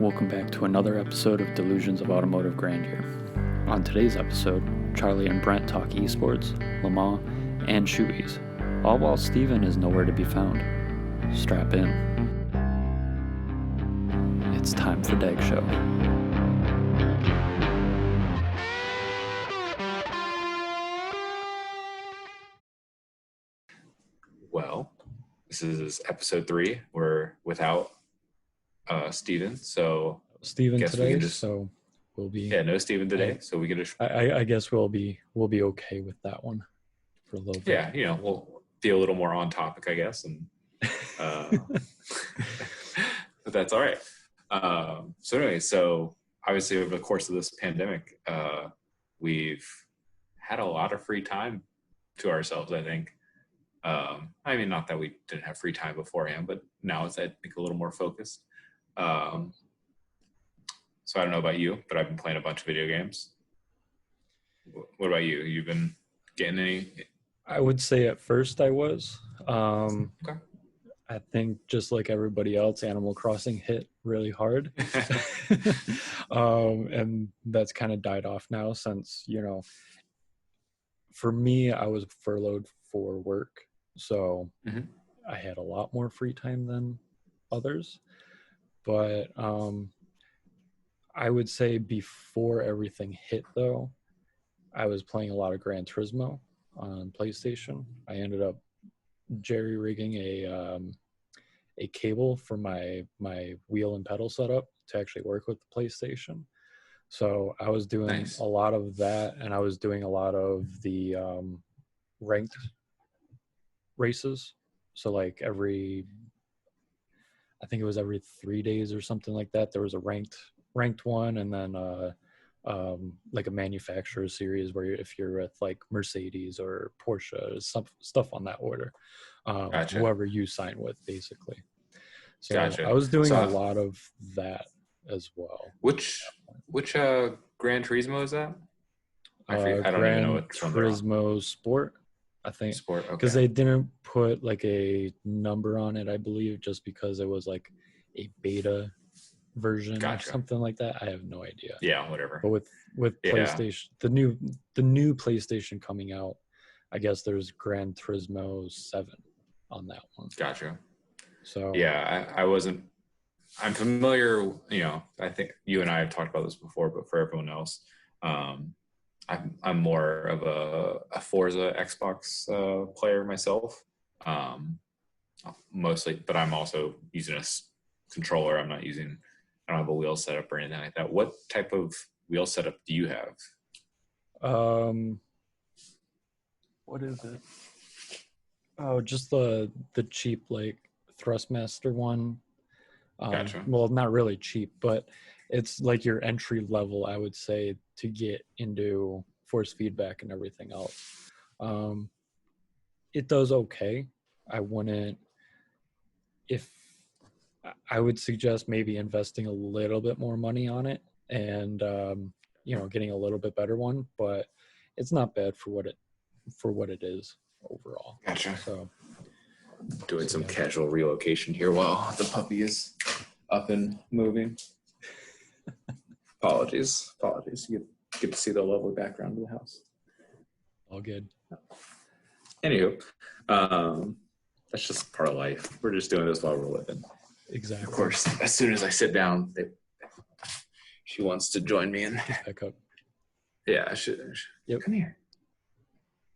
Welcome back to another episode of Delusions of Automotive Grandeur. On today's episode, Charlie and Brent talk esports, Le Mans, and shoeys, all while Steven is nowhere to be found. Strap in. It's time for DAG Show. Well, this is episode 3. We're without Steven, so Steven guess today, we can just so we'll be. Yeah, no Steven today, so we can just I guess we'll be okay with that one for a little bit. yeah, we'll be a little more on topic, I guess, and but that's all right. So anyway, obviously over the course of this pandemic, we've had a lot of free time to ourselves, I think. I mean, not that we didn't have free time beforehand, but now it's, I think, a little more focused. So I don't know about you, but I've been playing a bunch of video games. What about you? You've been getting any? I would say at first I was. Okay. I think just like everybody else, Animal Crossing hit really hard. And that's kind of died off now since, for me, I was furloughed for work. So I had a lot more free time than others. But I would say before everything hit, though, I was playing a lot of Gran Turismo on PlayStation. I ended up jerry-rigging a cable for my wheel and pedal setup to actually work with the PlayStation. So I was doing a lot of that, and I was doing a lot of the ranked races. So like I think it was every 3 days or something like that, there was a ranked one, and then like a manufacturer series where if you're with like Mercedes or Porsche, stuff on that order, Gotcha. whoever you sign with, basically. So Gotcha. I was doing a lot of that as well. Which Gran Turismo is that? I don't even know what Turismo Sport, I think. Sport, okay. Because they didn't put like a number on it, I believe, just because it was like a beta version or something like that. I have no idea. Yeah, whatever. But with PlayStation, the new PlayStation coming out, I guess there's Gran Turismo 7 on that one. Gotcha. So yeah, I'm familiar, I think you and I have talked about this before, but for everyone else, I'm more of a Forza Xbox player myself, mostly, but I'm also using a controller. I don't have a wheel setup or anything like that. What type of wheel setup do you have? What is it? Oh, just the cheap like Thrustmaster one. Gotcha. Well, not really cheap, but it's like your entry level, I would say, to get into force feedback and everything else. It does okay. I would suggest maybe investing a little bit more money on it and getting a little bit better one, but it's not bad for what it is overall. Gotcha. So doing some casual relocation here while the puppy is up and moving. Apologies. You get to see the lovely background of the house. All good. Anywho, that's just part of life. We're just doing this while we're living. Exactly. Of course, as soon as I sit down, she wants to join me in. Back up. Yeah, I should. Yep. Come here.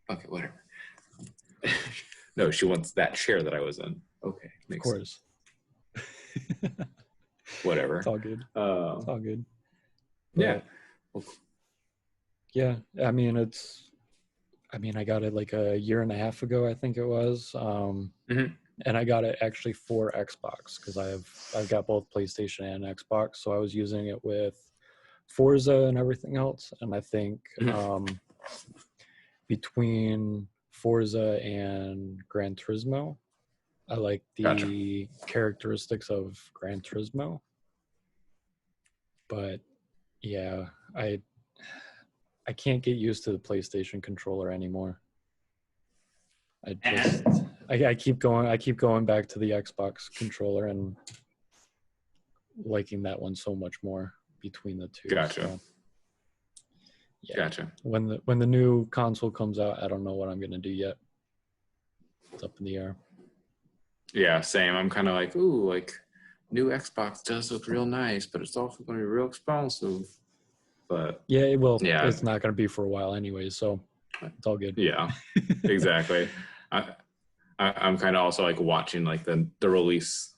Okay, whatever. No, she wants that chair that I was in. Okay. Of course. Whatever. It's all good. It's all good. Yeah. Yeah. I mean, I got it like a year and a half ago, I think it was. And I got it actually for Xbox because I've got both PlayStation and Xbox. So I was using it with Forza and everything else. And I think between Forza and Gran Turismo, I like the characteristics of Gran Turismo. But yeah, I can't get used to the PlayStation controller anymore. I keep going back to the Xbox controller, and liking that one so much more between the two. Gotcha. So, yeah. Gotcha. When the new console comes out, I don't know what I'm gonna do yet. It's up in the air. Yeah, same. I'm kind of like, ooh, like new Xbox does look real nice, but it's also going to be real expensive. But yeah, yeah, it's not gonna be for a while anyway, so it's all good. Yeah, exactly. I'm kind of also like watching like the release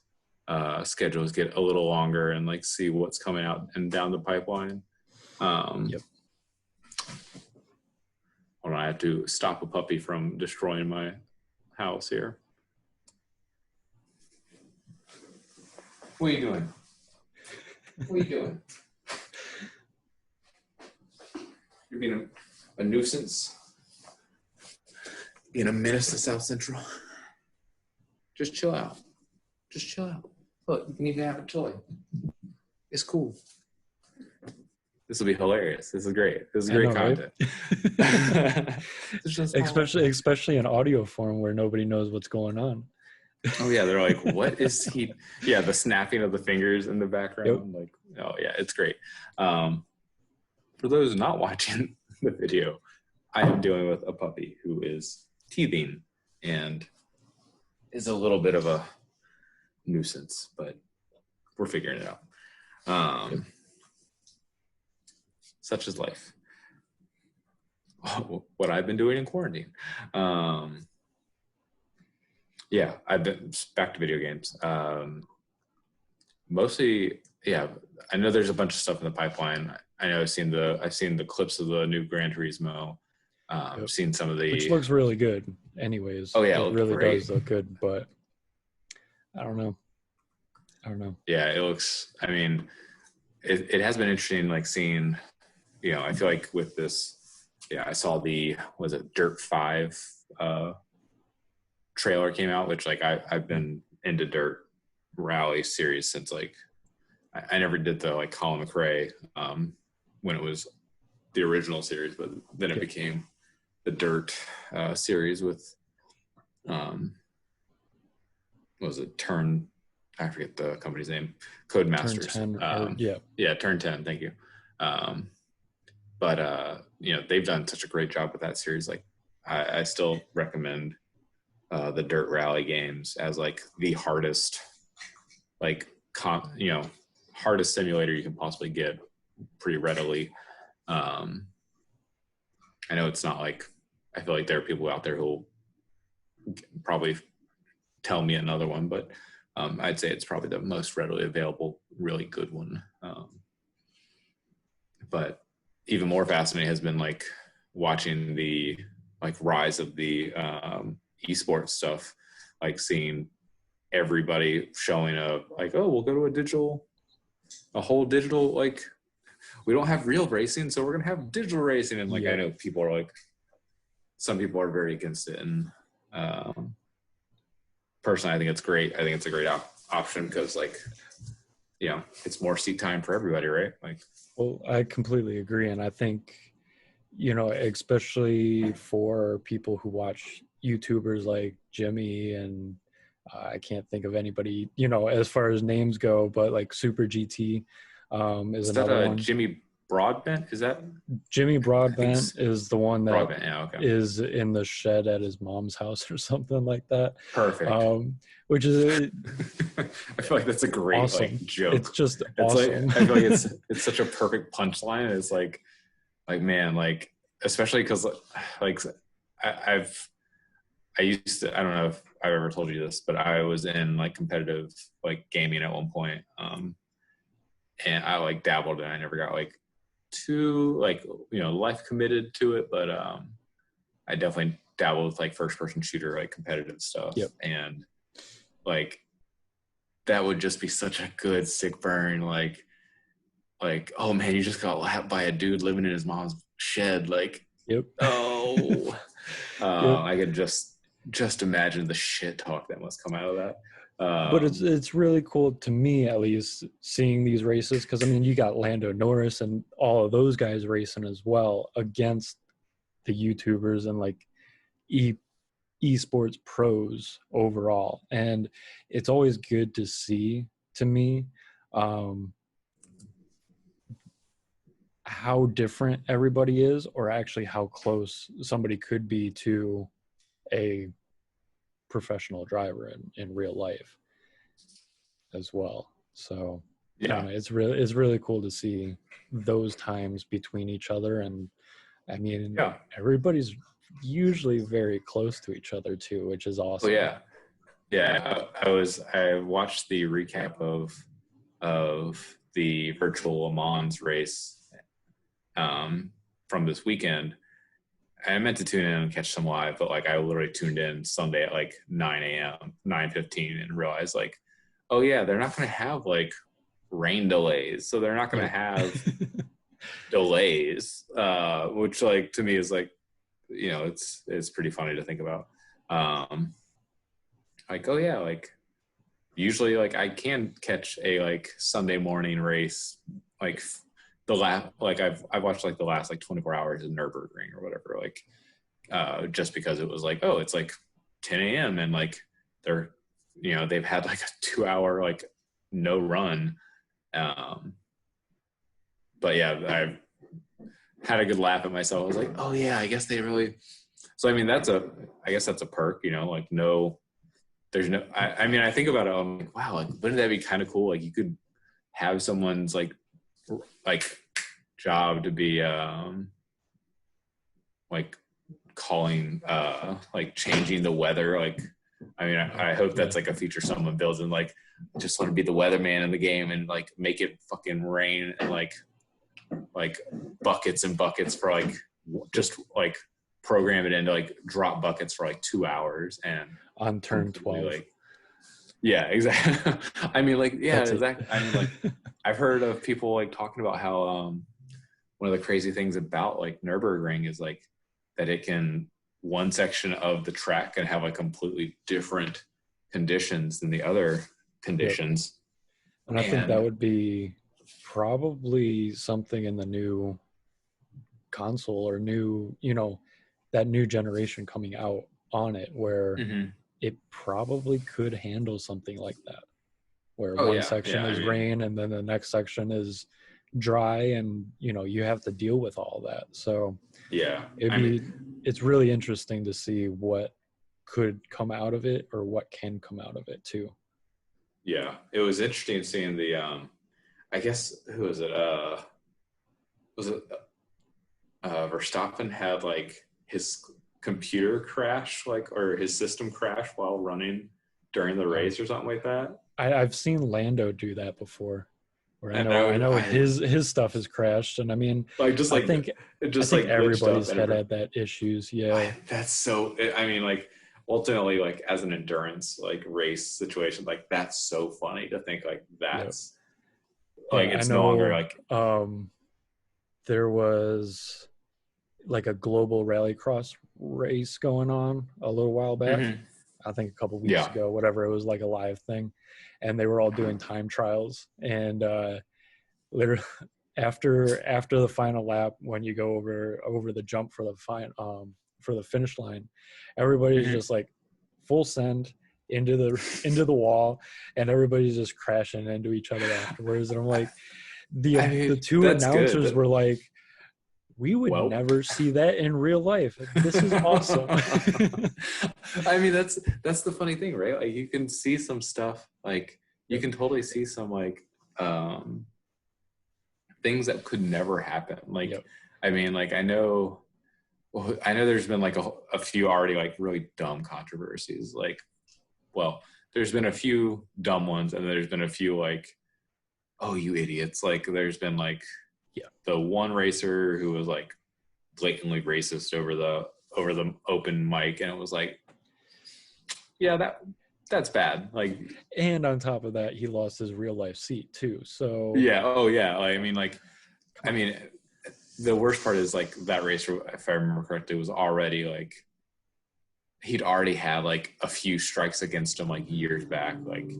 schedules get a little longer and like see what's coming out and down the pipeline. Yep. Hold on, I have to stop a puppy from destroying my house here. What are you doing? What are you doing? You're being a nuisance. Being a menace to South Central. Just chill out. Just chill out. Look, you can even have a toy. It's cool. This will be hilarious. This is great. This is great content. Right? especially in audio form where nobody knows what's going on. Oh yeah, they're like, what is he? Yeah, the snapping of the fingers in the background. Yep. Like, oh yeah, it's great. For those not watching the video, I am dealing with a puppy who is teething and is a little bit of a nuisance, but we're figuring it out. Such is life. What I've been doing in quarantine. Yeah, I've been back to video games. Mostly, yeah. I know there's a bunch of stuff in the pipeline. I know I've seen the clips of the new Gran Turismo. Yep. Seen some of the, which looks really good. Anyways, oh yeah, it really does look good. But I don't know. Yeah, it looks. I mean, it has been interesting, like seeing. You know, I feel like with this, yeah, I saw was it Dirt 5 trailer came out, which like I've been into Dirt Rally series since like I never did the like Colin McRae when it was the original series, but then it became the Dirt series with what was it, I forget the company's name, Codemasters. Turn 10, yeah, Turn 10, thank you. But you know, they've done such a great job with that series. Like I still recommend the Dirt Rally games as like the hardest, like hardest simulator you can possibly get pretty readily. I know it's not like, I feel like there are people out there who will probably tell me another one, but I'd say it's probably the most readily available, really good one. But even more fascinating has been like watching the like rise of the esports stuff, like seeing everybody showing up like, oh, we'll go to a whole digital, like we don't have real racing, so we're gonna have digital racing. And like, I know people are like, some people are very against it, and personally I think it's great. I think it's a great option because like, you know, it's more seat time for everybody, right? Like, well, I completely agree. And I think, you know, especially for people who watch YouTubers like Jimmy and I can't think of anybody, you know, as far as names go, but like Super GT is another one. Jimmy Broadbent? Is that? Jimmy Broadbent is the one that is in the shed at his mom's house or something like that. Perfect. Which is I feel like that's a great awesome. Like joke. It's just awesome. Like, I feel like it's such a perfect punchline. It's like man, like especially because like I used to, I don't know if I've ever told you this, but I was in like competitive like gaming at one point, and I like dabbled and I never got like too like, you know, life committed to it, but I definitely dabbled with like first person shooter, like competitive stuff. Yep. And like that would just be such a good sick burn, like oh man, you just got lapped by a dude living in his mom's shed, like yep. Oh yep. I could just imagine the shit talk that must come out of that. But it's really cool to me, at least, seeing these races, because I mean, you got Lando Norris and all of those guys racing as well against the YouTubers and like esports pros overall, and it's always good to see, to me, how different everybody is, or actually how close somebody could be to a professional driver in real life as well. So Yeah. it's really cool to see those times between each other. And I mean, Yeah. everybody's usually very close to each other too, which is awesome. Oh yeah. Yeah. I watched the recap of the virtual Le Mans race from this weekend. I meant to tune in and catch some live, but like I literally tuned in Sunday at like 9 a.m., 9:15, and realized like, oh yeah, they're not going to have like rain delays, so they're not going to have delays, which like to me is like, you know, it's pretty funny to think about. Like, oh yeah, like usually like I can catch a like Sunday morning race, like I've watched like the last like 24 hours of Nürburgring or whatever, like just because it was like, oh, it's like 10 a.m. and like they're, you know, they've had like a 2 hour like no run. But yeah, I had a good laugh at myself. I was like, oh yeah, I guess they really. So I mean, I guess that's a perk, you know, like no, there's no. I mean, I think about it. I'm like, wow, like wouldn't that be kind of cool? Like you could have someone's like job to be like calling like changing the weather. Like I mean, I hope that's like a feature someone builds, and like just want to be the weatherman in the game and like make it fucking rain and like buckets and buckets for like just like program it into like drop buckets for like 2 hours and on turn 12. Like, yeah, exactly. I mean, like, yeah, exactly. I mean, like, I've heard of people like talking about how one of the crazy things about like Nürburgring is like that it can, one section of the track can have like completely different conditions than the other conditions. Yep. And I think that would be probably something in the new console or new, you know, that new generation coming out on it, where it probably could handle something like that, where one section is rain and then the next section is dry, and you know you have to deal with all that. So yeah, it's really interesting to see what could come out of it, or what can come out of it too. Yeah, it was interesting seeing the I guess who was it Verstappen had like his computer crash, like, or his system crash while running during the race or something like that. I've seen Lando do that before, where I know his stuff has crashed, and I mean, I think everybody's had that issues. Yeah, that's so. I mean, like ultimately, like as an endurance like race situation, like that's so funny to think like that's like it's no longer like. There was like a global rallycross race going on a little while back. I think a couple weeks ago, whatever, it was like a live thing, and they were all doing time trials. And literally after the final lap, when you go over the jump for the finish line, everybody's just like full send into the wall, and everybody's just crashing into each other afterwards. And I'm like, the two announcers were like, we would never see that in real life. This is awesome. I mean, that's the funny thing, right? Like you can see some stuff, like you can totally see some like things that could never happen. Like, I mean, like I know there's been like a few already like really dumb controversies. Like, well, there's been a few dumb ones, and there's been a few like, oh, you idiots. Like there's been like the one racer who was like blatantly racist over the open mic, and it was like, yeah, that's bad. Like, and on top of that, he lost his real life seat too. So I mean, like, I mean, the worst part is like that racer, if I remember correctly, was already like he'd already had like a few strikes against him like years back. Like,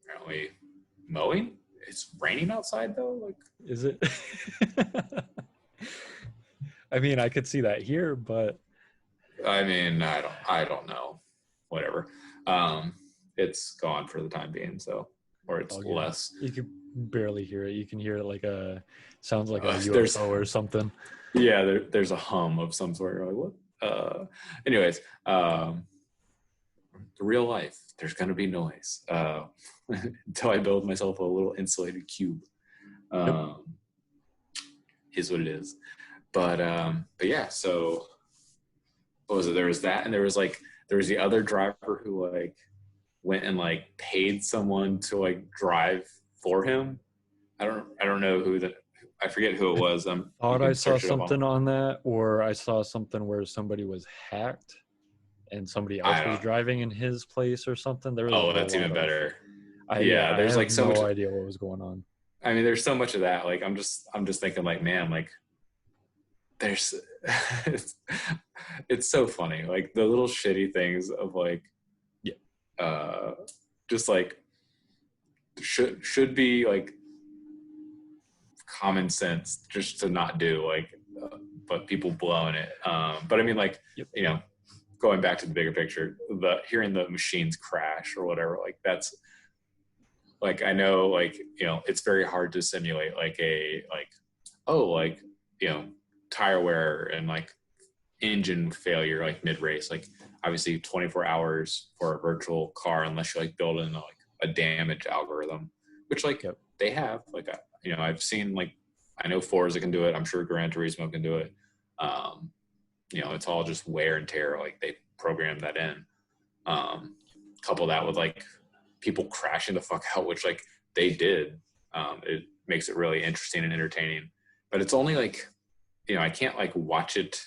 apparently mowing. It's raining outside though. Like, is it? I mean, I could see that here, but I mean, I don't know. Whatever. it's gone for the time being. So, or it's less. You can barely hear it. You can hear it like sounds like a There's UFO or something. Yeah, there's a hum of some sort. You're like, what? Anyways, real life, there's gonna be noise until I build myself a little insulated cube. Is what it is. But yeah. So what was it? There was that, and there was the other driver who like went and like paid someone to like drive for him. I don't know I forget who it was. Thought I saw something on that, or I saw something where somebody was hacked and somebody else was driving in his place or something. There was that's even better. There's like so no idea what was going on. I mean, there's so much of that. Like, I'm just thinking, like, man, like, there's, it's so funny. Like the little shitty things of like, just like should be like common sense just to not do, like, but people blowing it. But I mean, like, you know, going back to the bigger picture, hearing the machines crash or whatever, like that's like, I know, like, you know, it's very hard to simulate like you know, tire wear and like engine failure, like mid race, like obviously 24 hours for a virtual car, unless you like build in like a damage algorithm, which like they have, like, you know, I've seen, like, I know Forza can do it. I'm sure Gran Turismo can do it. You know, it's all just wear and tear. Like they program that in. Couple that with like people crashing the fuck out, which like they did. It makes it really interesting and entertaining, but it's only like, you know, I can't like watch it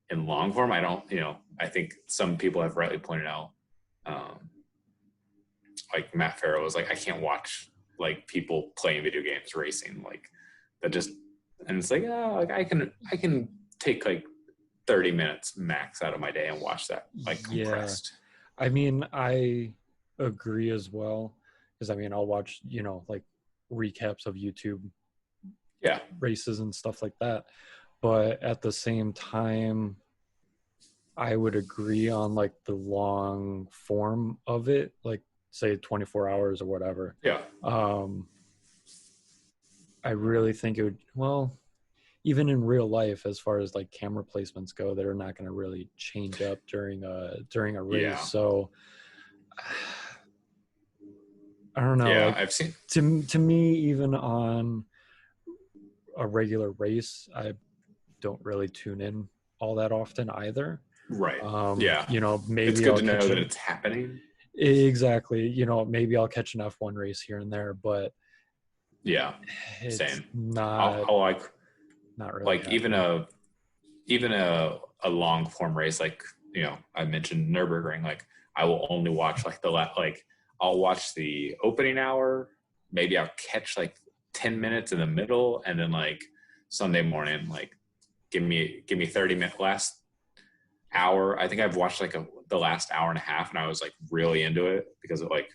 in long form. I don't, you know, I think some people have rightly pointed out, like Matt Farrow was like, I can't watch like people playing video games racing, like that just, and it's like, like I can take like 30 minutes max out of my day and watch that like compressed. Yeah. I mean, I agree as well, because I mean, I'll watch, you know, like recaps of YouTube races and stuff like that, but at the same time I would agree on like the long form of it, like say 24 hours or whatever. I really think it would, well, even in real life, as far as like camera placements go, they're not going to really change up during a race. So I don't know. Like, I've seen, to me, even on a regular race, I don't really tune in all that often either. Right. You know, maybe it's good to know that it's happening. Exactly. You know, maybe I'll catch an F1 race here and there, but it's same. Not really like happening. even a long form race, like, you know, I mentioned Nürburgring, like I will only watch like I'll watch the opening hour, maybe I'll catch like 10 minutes in the middle, and then like Sunday morning, like give me 30 minutes last hour. I think I've watched like the last hour and a half, and I was like really into it because of like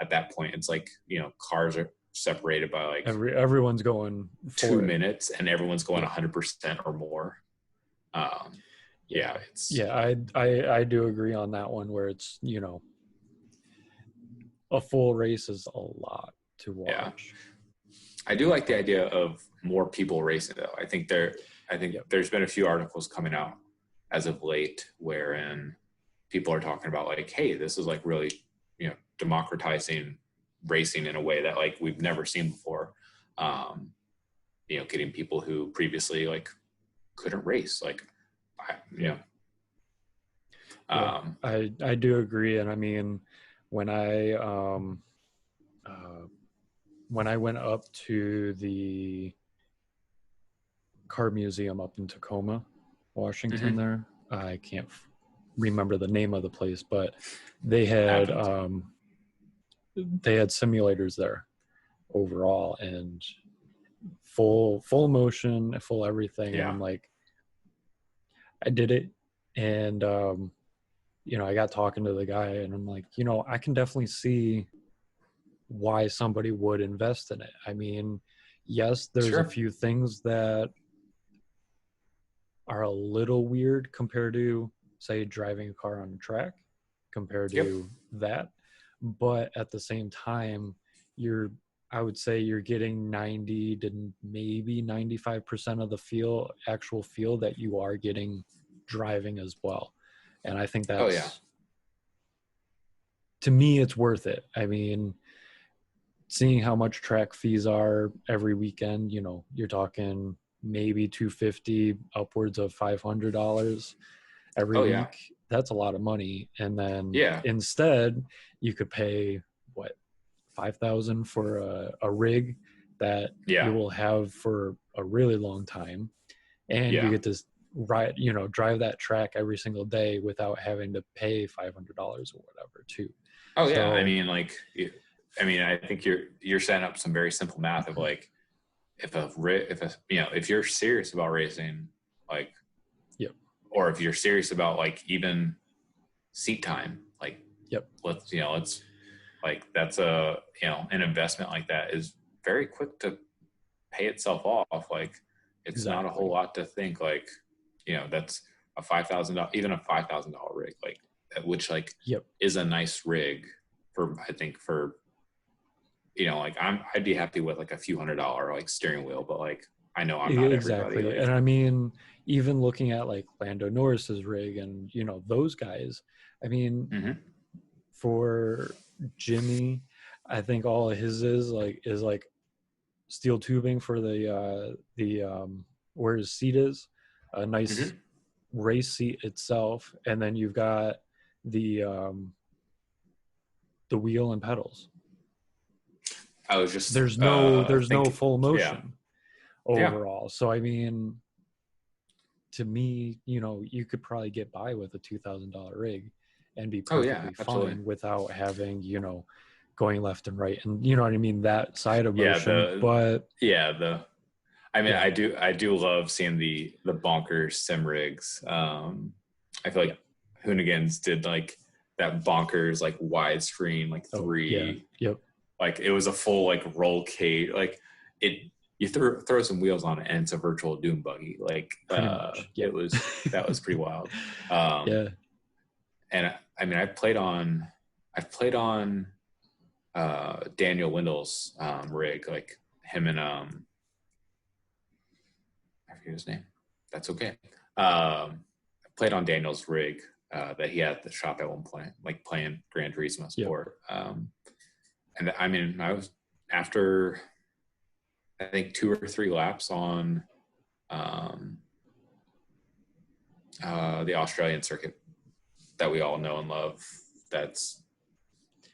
at that point it's like, you know, cars are separated by like everyone's going 2 minutes and everyone's going 100% or more. I do agree on that one, where it's, you know, a full race is a lot to watch. I do like the idea of more people racing though. I think there's been a few articles coming out as of late wherein people are talking about like, hey, this is like really, you know, democratizing racing in a way that like we've never seen before. You know, getting people who previously like couldn't race, like, I do agree. And I mean, when I went up to the car museum up in Tacoma, Washington, there, I can't remember the name of the place, but they had simulators there overall, and full motion, full everything. And I'm like, I did it. And you know, I got talking to the guy, and I'm like, you know, I can definitely see why somebody would invest in it. I mean, yes, there's a few things that are a little weird compared to, say, driving a car on a track compared to that. but at the same time, I would say you're getting 90 to maybe 95% of the actual feel that you are getting driving as well. And I think Oh yeah. To me, it's worth it. I mean, seeing how much track fees are every weekend, you're talking maybe 250 upwards of $500 every Oh yeah. week. That's a lot of money. And then Yeah. instead you could pay what, 5,000 for a rig that you will have for a really long time, and you get to drive that track every single day without having to pay $500 or whatever too. Oh yeah. I mean, I think you're setting up some very simple math of like, if you're serious about racing, like, or if you're serious about like even seat time, like, let's like, that's an investment like that is very quick to pay itself off. Like, it's not a whole lot to think, like, that's a $5,000, even a $5,000 rig, like, which like is a nice rig I think for like, I'd be happy with like a few $100 like steering wheel, but like, I know I'm not everybody. Like, and I mean, even looking at like Lando Norris's rig and those guys, I mean, for Jimmy, I think all of his is like steel tubing for the where his seat is, a nice race seat itself, and then you've got the wheel and pedals. I was just there's no full motion overall. Yeah. So I mean, to me, you could probably get by with a $2,000 rig and be perfectly fine without having going left and right, and you know what I mean, that side of motion. I do love seeing the bonkers sim rigs. I feel like Hoonigans did like that bonkers like widescreen like 3. Like, it was a full like roll cage, like you throw some wheels on it and it's a virtual dune buggy. Like, that was pretty wild. And I mean, I've played on Daniel Wendell's rig, like him and I forget his name. That's okay. I played on Daniel's rig that he had at the shop at one point, like playing Gran Turismo Sport. And I mean, I was after I think 2 or 3 laps on the Australian circuit that we all know and love. That's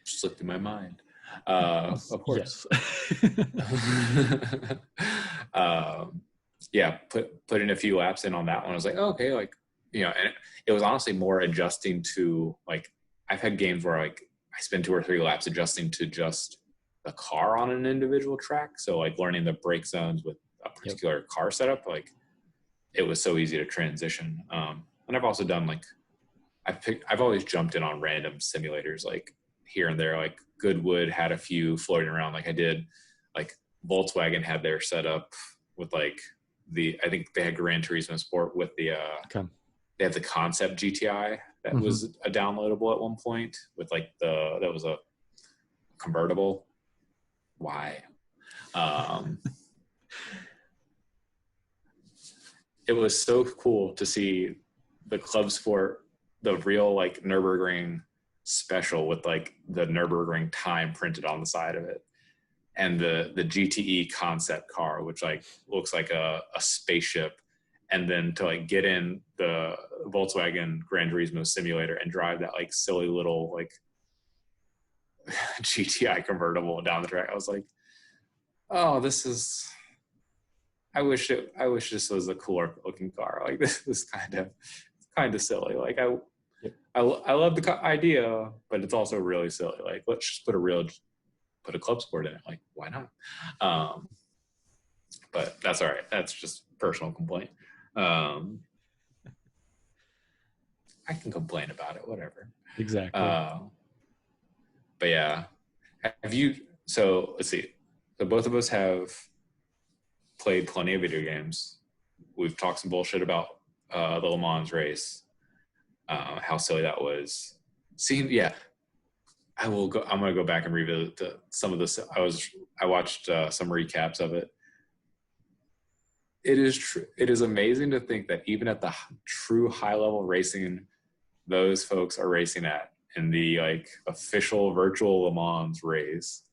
slipped in my mind. Of course. Putting a few laps in on that one. I was like, okay, like, and it was honestly more adjusting to, like, I've had games where like I spend 2 or 3 laps adjusting to just the car on an individual track. So like learning the brake zones with a particular car setup, like, it was so easy to transition. And I've also done like, I've always jumped in on random simulators, like here and there. Like Goodwood had a few floating around. Like I did, like Volkswagen had their setup with like I think they had Gran Turismo Sport with the they had the concept GTI that was a downloadable at one point with like that was a convertible. Why? It was so cool to see the Club Sport, the real like Nürburgring special with like the Nürburgring time printed on the side of it, and the GTE concept car, which like looks like a spaceship, and then to like get in the Volkswagen Gran Turismo simulator and drive that like silly little like GTI convertible down the track. I was like, oh, this is. I wish this was a cooler looking car. Like, this is kind of silly. Like I love the idea, but it's also really silly. Like, let's just put a Club Sport in it. Like, why not? But that's all right. That's just personal complaint. I can complain about it, whatever. Exactly. But yeah, so let's see. So both of us have played plenty of video games. We've talked some bullshit about the Le Mans race, how silly that was. I'm going to go back and revisit some of this. I watched some recaps of it. It is amazing to think that even at the true high level racing those folks are racing at, in the like official virtual Le Mans race,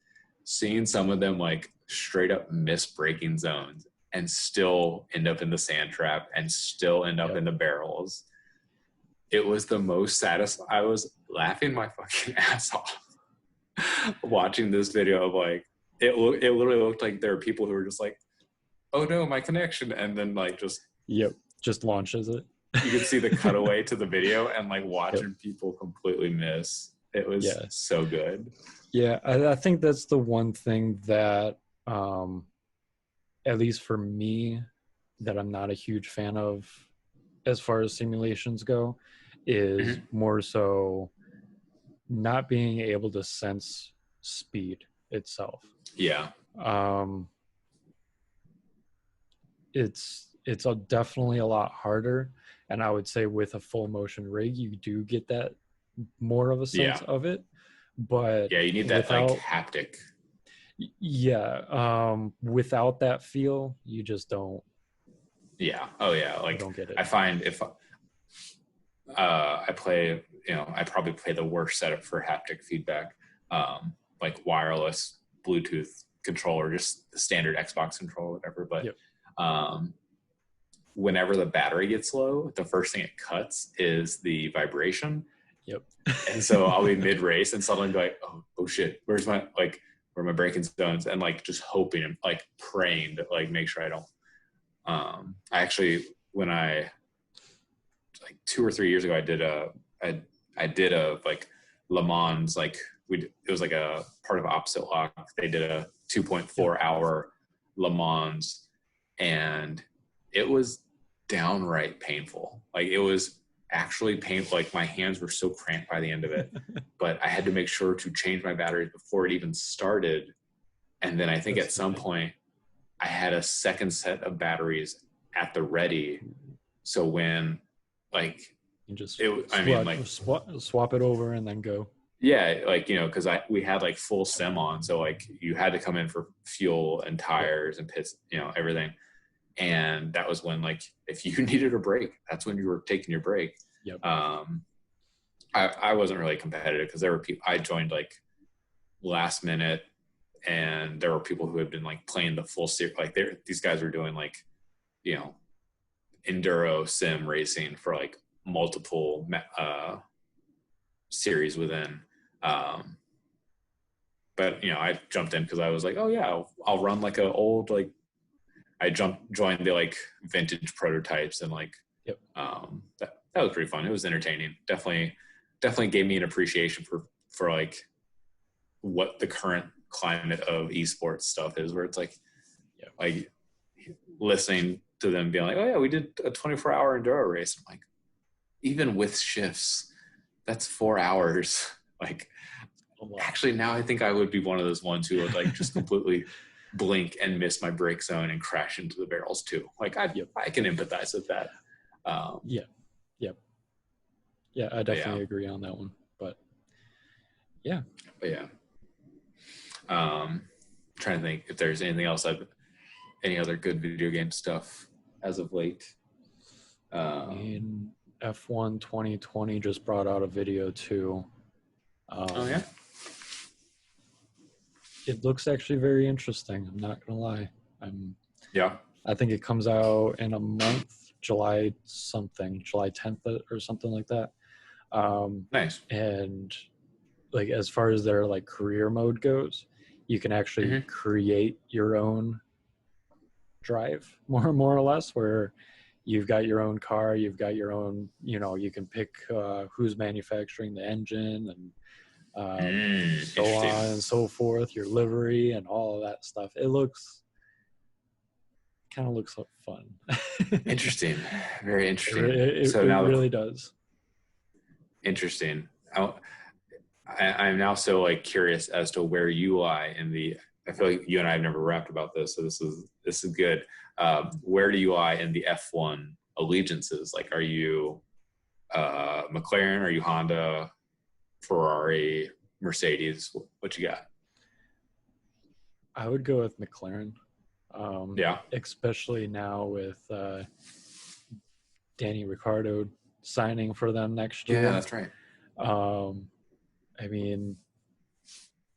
seeing some of them like straight up miss braking zones and still end up in the sand trap and still end up in the barrels. It was the most satisfying. I was laughing my fucking ass off watching this video of like, it literally looked like there were people who were just like, oh no, my connection. And then like just launches it. You could see the cutaway to the video and like watching people completely miss. It was so good. Yeah, I think that's the one thing that, at least for me, that I'm not a huge fan of as far as simulations go, is more so not being able to sense speed itself. Yeah. It's definitely a lot harder. And I would say with a full motion rig, you do get that more of a sense of it. But yeah, you need that like haptic. Yeah. Without that feel, you just don't. Yeah. Oh yeah. Like don't get it. I find if I play, I probably play the worst setup for haptic feedback, like wireless Bluetooth controller, just the standard Xbox controller, whatever. But whenever the battery gets low, the first thing it cuts is the vibration. Yep. And so I'll be mid race and suddenly be like, oh shit, where are my braking zones? And like just hoping and like praying to like make sure I don't. I actually, when I like 2 or 3 years ago, I did a like Le Mans, like it was like a part of Opposite Lock. They did a 2.4 hour Le Mans, and it was downright painful. Like it was actually painful. Like my hands were so cramped by the end of it, but I had to make sure to change my batteries before it even started. And then I think at some point I had a second set of batteries at the ready. So when like you just swap it over and then go. Yeah, like, because we had like full sim on, so like you had to come in for fuel and tires and pits, everything. And that was when like if you needed a break, that's when you were taking your break. Yep. I wasn't really competitive because there were people I joined like last minute, and there were people who had been like playing the full series. Like these guys were doing like, enduro sim racing for like multiple series within. But I jumped in because I was like, oh yeah, I'll run like a old, like I joined the like vintage prototypes, and like that was pretty fun. It was entertaining. Definitely gave me an appreciation for like what the current climate of esports stuff is, where it's like like listening to them being like, oh yeah, we did a 24-hour enduro race. I'm like, even with shifts, that's 4 hours. Like, actually, now I think I would be one of those ones who would like just completely blink and miss my brake zone and crash into the barrels too. Like, I can empathize with that. Yeah, I definitely agree on that one. But yeah. Trying to think if there's anything else any other good video game stuff as of late. In F1 2020 just brought out a video too. It looks actually very interesting. I'm not gonna lie. I think it comes out in a month, July 10th or something like that. Nice. And like as far as their like career mode goes, you can actually create your own drive more or less, where you've got your own car, you've got your own, you can pick who's manufacturing the engine and so on and so forth, your livery and all of that stuff. It kind of looks fun. Interesting. Very interesting. It really does. Interesting. I'm now so like curious as to where you lie in the. I feel like you and I have never rapped about this, so this is good. Where do you lie in the F1 allegiances? Like, are you McLaren? Are you Honda? Ferrari? Mercedes, what you got? I would go with McLaren. Yeah. Especially now with Danny Ricciardo signing for them next year. Yeah, that's right. I mean,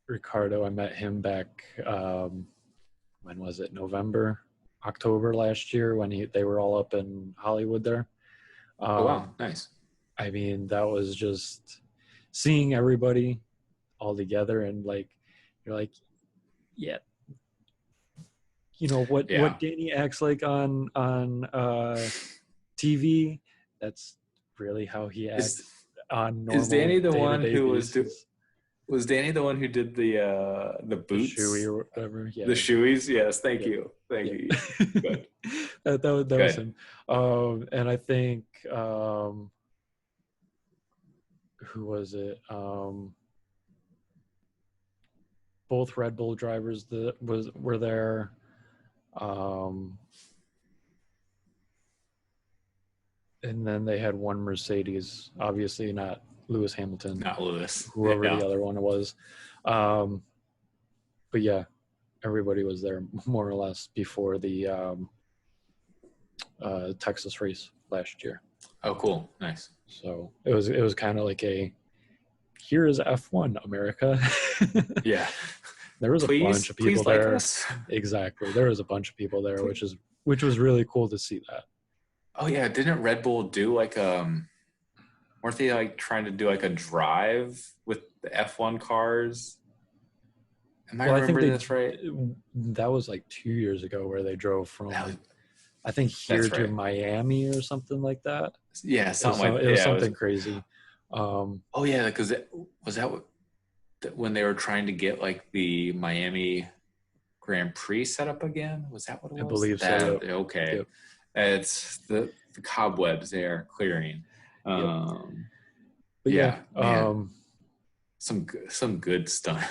Ricciardo, I met him back, when was it? October last year when they were all up in Hollywood there. Oh, wow. Nice. I mean, that was just seeing everybody all together and like, you're like, yeah, you know what Danny acts like on TV, that's really how he acts on normal. Is Danny the one who was Danny the one who did the boots, the shoey or whatever? Yeah, the shoeys. Yes, thank you. Good. that was him. And I think who was it? Both Red Bull drivers were there. And then they had one Mercedes, obviously not Lewis Hamilton. Not Lewis. Whoever the other one was. But yeah, everybody was there more or less before the Texas race last year. Oh, cool. Nice. So it was kind of like here is F1 America. Yeah. There was a bunch of people there. Like us. Exactly. There was a bunch of people there, which was really cool to see that. Oh yeah, didn't Red Bull do like weren't they like trying to do like a drive with the F1 cars? Am I remembering this right? That was like 2 years ago where they drove from I think here to Miami or something like that. Yeah, it was something crazy. Oh yeah, because was that when they were trying to get like the Miami Grand Prix set up again? Was that what it was? I believe so. Okay. Yep. It's the cobwebs they are clearing. But yeah, some good stunt,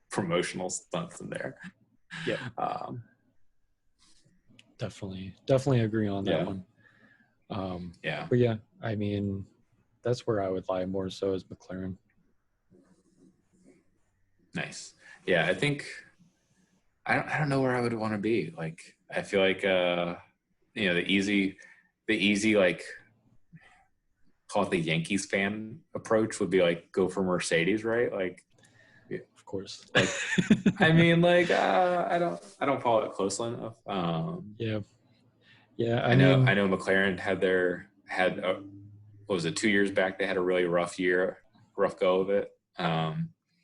promotional stunts in there. Yeah. Definitely agree on that one. Yeah. But yeah, I mean, that's where I would lie more so is McLaren. Nice. Yeah, I think I don't know where I would want to be. Like, I feel like the easy like call it the Yankees fan approach would be like go for Mercedes, right? Like, yeah, of course. Like, I mean, like I don't follow it closely enough. Yeah. I know McLaren had what was it, 2 years back? They had a really rough go of it.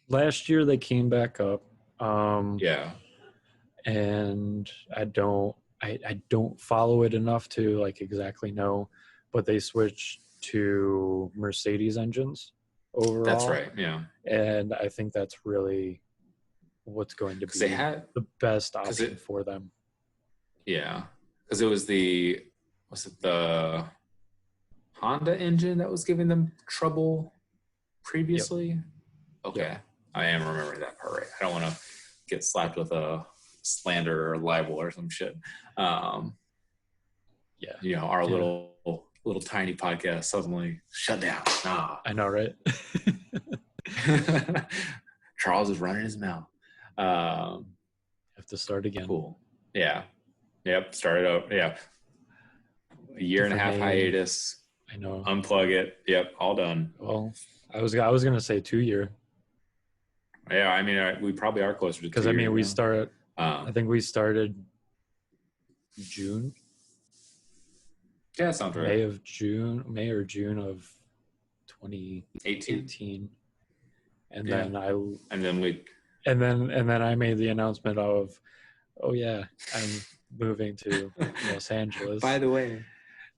Last year they came back up. Yeah. And I don't follow it enough to like exactly know, but they switched to Mercedes engines overall. That's right. Yeah. And I think that's really what's going to be the best option for them. Yeah. Because it was the Honda engine that was giving them trouble previously? Yep. Okay. Yep. I am remembering that part right. I don't want to get slapped with a slander or libel or some shit. Our little tiny podcast suddenly shut down. Nah. I know, right? Charles is running his mouth. Have to start again. Cool. Yeah. Yep. Start it up. Yeah. A year and a half hiatus. I know. Unplug it. Yep. All done. Well, I was gonna say 2 year. Yeah. I mean, we probably are closer to 2 years. Because I mean, we started. I think we started June. Yeah, that sounds right. May or June of 2018. And then I made the announcement of, oh yeah, I'm moving to Los Angeles. By the way.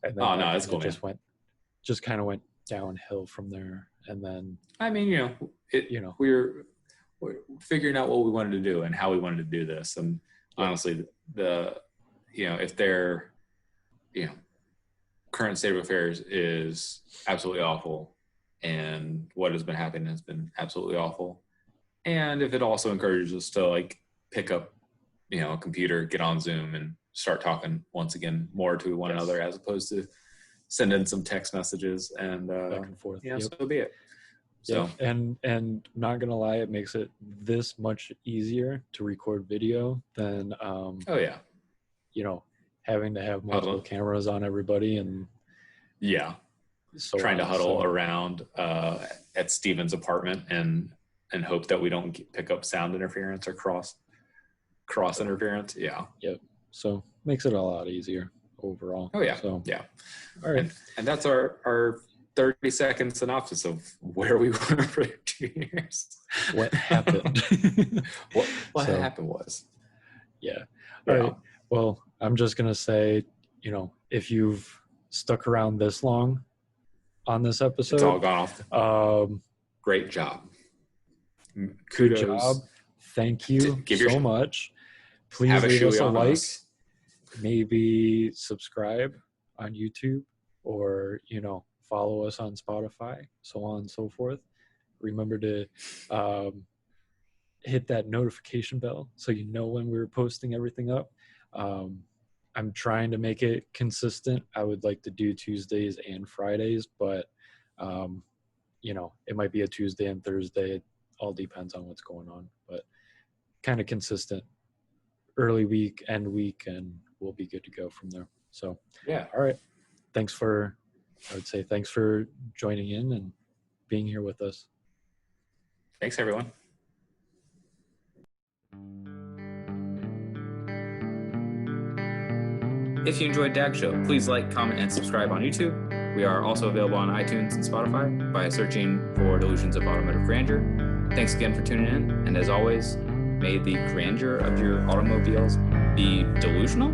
And then that's cool. Just kind of went downhill from there. And then I mean, we're figuring out what we wanted to do and how we wanted to do this. And honestly, if their, current state of affairs is absolutely awful and what has been happening has been absolutely awful. And if it also encourages us to like pick up, a computer, get on Zoom and start talking once again more to one another as opposed to send in some text messages and back and forth. So be it. So and not gonna lie, it makes it this much easier to record video than having to have multiple cameras on everybody and so trying to huddle around at Steven's apartment and hope that we don't pick up sound interference or cross interference. So makes it a lot easier overall. All right, and that's our 30-second synopsis of where we were for 2 years. What happened? what happened was all right, well, I'm just gonna say, if you've stuck around this long on this episode, it's all gone off. Great job. Kudos. Good job. Thank you so much. Please leave us a like. Maybe subscribe on YouTube, or follow us on Spotify, so on and so forth. Remember to hit that notification bell so you know when we're posting everything up. I'm trying to make it consistent. I would like to do Tuesdays and Fridays, but it might be a Tuesday and Thursday. It all depends on what's going on, but kind of consistent early week, end week, and we'll be good to go from there. So all right, thanks for joining in and being here with us. Thanks, everyone. If you enjoyed DAG Show, please like, comment, and subscribe on YouTube. We are also available on iTunes and Spotify by searching for Delusions of Automotive Grandeur. Thanks again for tuning in, and as always, may the grandeur of your automobiles be delusional.